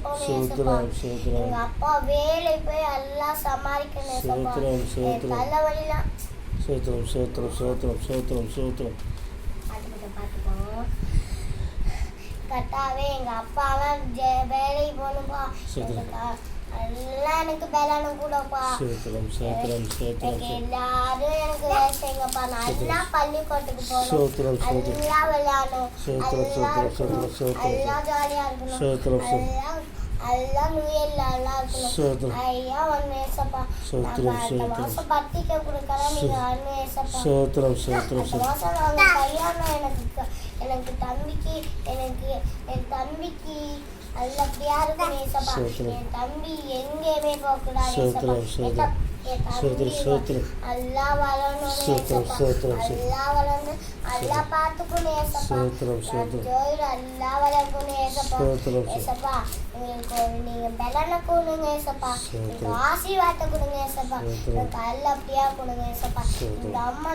போகணும் ஏசப்பா. எங்க அப்பா வேலை போய் எல்லாம் சமாளிக்கணும் ஏசப்பா. தலைவலிலாம் பார்த்துப்போம். கட்டாவே எங்க அப்பாலாம் வேலைக்கு போகணும்பா. எல்லாம் எனக்கு பலனும் கூடப்பா. எனக்கு எல்லாரும் எனக்கு செய்யுங்கப்பா. நல்லா பள்ளிக்கூடத்துக்கு போகணும், நல்லா விளையாடணும், எல்லாம் ஜாலியா இருக்கணும், எல்லாம் நுயல்ல எல்லாம் இருக்கணும். ஐயா ஒன்று ஏசப்பா. அடுத்த மாசம் பத்திரிக்கை கொடுக்கறேன், நீங்க ஒன்று ஏசப்பா. அடுத்த மாசம் நாங்க கல்யாணம் எனக்கு தம்பிக்கு நல்லபடியா இருக்கணும் ஏசப்பா. என் தம்பி எங்கேயுமே போகக்கூடாது ஏசப்பா. என் தம்பி நல்லா வளரணும் ஏசப்பா. நல்லா வளர்ந்து நல்லா பார்த்துக்கணும் ஏசப்பா. நல்லா வளர்க்கணும் ஏசப்பா. ஏசப்பா எங்களுக்கு நீங்க பலனை கொடுங்க ஏசப்பா. எனக்கு ஆசீர்வாதத்தை கொடுங்க ஏசப்பா. எனக்கு நல்லபடியா கொடுங்க ஏசப்பா. இந்த அம்மா